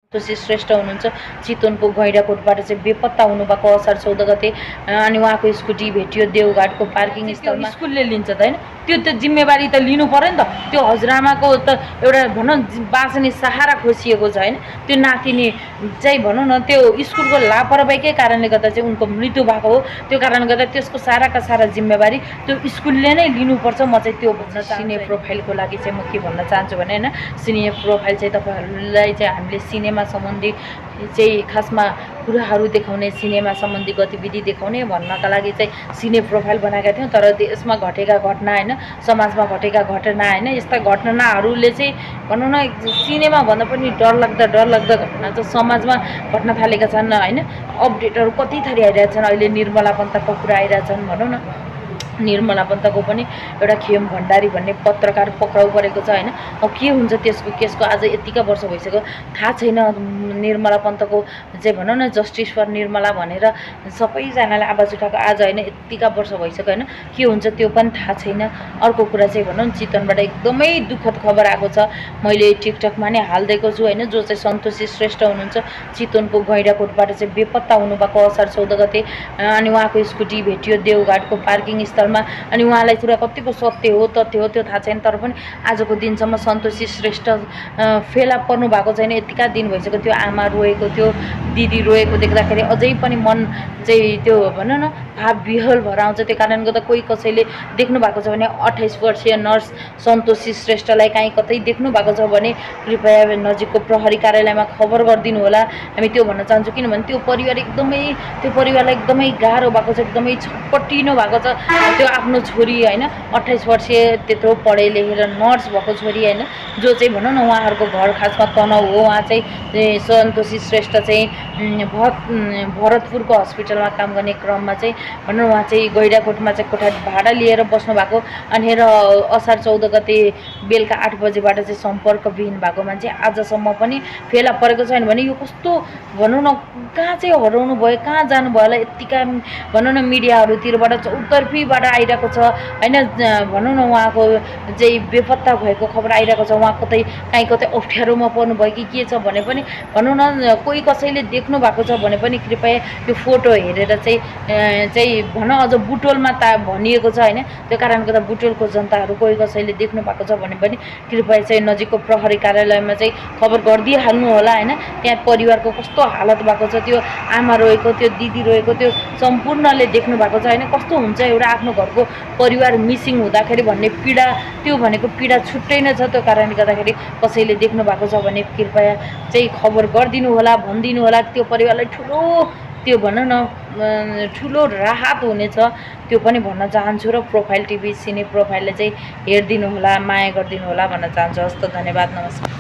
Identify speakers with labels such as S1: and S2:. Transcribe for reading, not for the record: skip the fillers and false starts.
S1: तुलसी श्रेष्ठ हुनुहुन्छ चितवनको गैँडाकोटबाट चाहिँ बेपत्ता हुनुभएको असार 14 गते अनि उहाँको स्कुटी भेटियो देवघाटको पार्किङ स्थलमा। स्कुलले लिन्छ त हैन, त्यो जिम्मेवारी त लिनु पर्यो नि त। त्यो हजुरआमाको त एउटा भनौँ बाँच्ने सहारा खोसिएको छ हैन। त्यो नातिनी चाहिँ भनौँ न त्यो स्कुलको लापरवाहीकै कारणले गर्दा चाहिँ उनको मृत्यु भएको हो। त्यो कारणले गर्दा त्यसको साराका सारा जिम्मेवारी त्यो स्कुलले नै लिनुपर्छ। म चाहिँ त्यो भन्न चाहन्छु। सिने प्रोफाइलको लागि चाहिँ म के भन्न चाहन्छु भने हैन, सिने प्रोफाइल चाहिँ तपाईहरुलाई चाहिँ हामीले सिनेमा सम्बन्धी चाहिँ खासमा कुराहरू देखाउने, सिनेमा सम्बन्धी गतिविधि देखाउने भन्नका लागि चाहिँ सिने प्रोफाइल बनाएका थियौँ। तर देशमा घटेका घटना हैन, समाजमा घटेका घटना हैन, यस्ता घटनाहरूले चाहिँ भनौँ न सिनेमा भन्दा पनि डरलाग्दा घटना चाहिँ समाजमा घट्न थालेका छन् हैन। अपडेटहरू कति थरी आइरहेछन्। अहिले निर्मला पन्तको कुरा आइरहेछन्। भनौँ न निर्मला पन्तको पनि एउटा खेम भण्डारी भन्ने पत्रकार पक्राउ परेको छ हैन। अब के हुन्छ त्यसको केसको आज यतिका वर्ष भइसक्यो थाहा छैन। निर्मला पन्तको चाहिँ भनौँ न जस्टिस फर निर्मला भनेर सबैजनाले आवाज उठाएको आज हैन यतिका वर्ष भइसक्यो हैन। के हुन्छ त्यो पनि थाहा छैन। अर्को कुरा चाहिँ भनौँ न चितवनबाट एकदमै दुःखद खबर आएको छ। मैले टिकटकमा नै हाल्दिएको छु हैन। जो चाहिँ सन्तोषी श्रेष्ठ हुनुहुन्छ चितवनको गैँडाकोटबाट चाहिँ बेपत्ता हुनुभएको असार 14 गते अनि उहाँको स्कुटी भेटियो देवघाटको पार्किङ स्थल अनि उहाँलाई कुरा कतिको सत्य हो तथ्य हो त्यो थाहा छैन। तर पनि आजको दिनसम्म सन्तोषी श्रेष्ठ फेला पर्नु भएको छैन। यतिका दिन भइसक्यो। त्यो आमा रोएको, त्यो दिदी रोएको देख्दाखेरि अझै पनि मन चाहिँ त्यो भनौँ न भाव विह्वल भएर आउँछ। त्यो कारणले गर्दा कोही कसैले देख्नु भएको छ भने 28 वर्षीय नर्स सन्तोषी श्रेष्ठलाई काहीँ कतै देख्नु भएको छ भने कृपया नजिकको प्रहरी कार्यालयमा खबर गरिदिनु होला। हामी त्यो भन्न चाहन्छौँ। किनभने त्यो परिवारलाई एकदमै गाह्रो भएको छ, एकदमै छटपटिनु भएको छ। त्यो आफ्नो छोरी हैन 28 वर्षीय त्यत्रो पढे लेखेर नर्स भएको छोरी हैन, जो चाहिँ भनौँ न उहाँहरूको घर खासमा तनहुँ हो। उहाँ चाहिँ सन्तोषी श्रेष्ठ चाहिँ भरतपुरको हस्पिटलमा काम गर्ने क्रममा चाहिँ भनौँ उहाँ चाहिँ गैँडाकोटमा चाहिँ कोठा भाडा लिएर बस्नु भएको अनि असार 14 गते बेलुका 8 बजेबाट चाहिँ सम्पर्कविहीन भएको मान्छे आजसम्म पनि फेला परेको छैन भने यो कस्तो भनौँ न कहाँ चाहिँ हराउनु भयो, कहाँ जानुभयो होला। यतिका भनौँ न मिडियाहरूतिरबाट चौतर्फीबाट आइरहेको छ हैन। भनौँ न उहाँको चाहिँ बेपत्ता भएको खबर आइरहेको छ। उहाँ काहीँ कतै अप्ठ्यारोमा पर्नु भयो कि के छ भने पनि भनौँ न कोही कसैले देख्नु भएको छ भने पनि कृपया त्यो फोटो हेरेर चाहिँ भनौँ अझ बुटोलमा भनिएको छ हैन। त्यो कारणले गर्दा बुटोलको जनताहरू कोही कसैले देख्नु भएको छ भने पनि कृपया चाहिँ नजिकको प्रहरी कार्यालयमा चाहिँ खबर गरिदिइहाल्नु होला हैन। त्यहाँ परिवारको कस्तो हालत भएको छ, त्यो आमा रोएको, त्यो दिदी रोएको, त्यो सम्पूर्णले देख्नु भएको छ हैन। कस्तो हुन्छ एउटा आफ्नो घरको परिवार मिसिङ हुँदाखेरि भन्ने पीडा, त्यो भनेको पीडा छुट्टै नै छ। त्यो कारणले गर्दाखेरि कसैले देख्नु भएको छ भने कृपया चाहिँ खबर गरिदिनु होला, भनिदिनु होला। त्यो परिवारलाई ठुलो त्यो भनौँ न ठुलो राहत हुनेछ त्यो पनि भन्न चाहन्छु। र प्रोफाइल टिभी सिने प्रोफाइलले चाहिँ हेरिदिनु होला, माया गरिदिनु होला भन्न चाहन्छु। हस्त धन्यवाद, नमस्कार।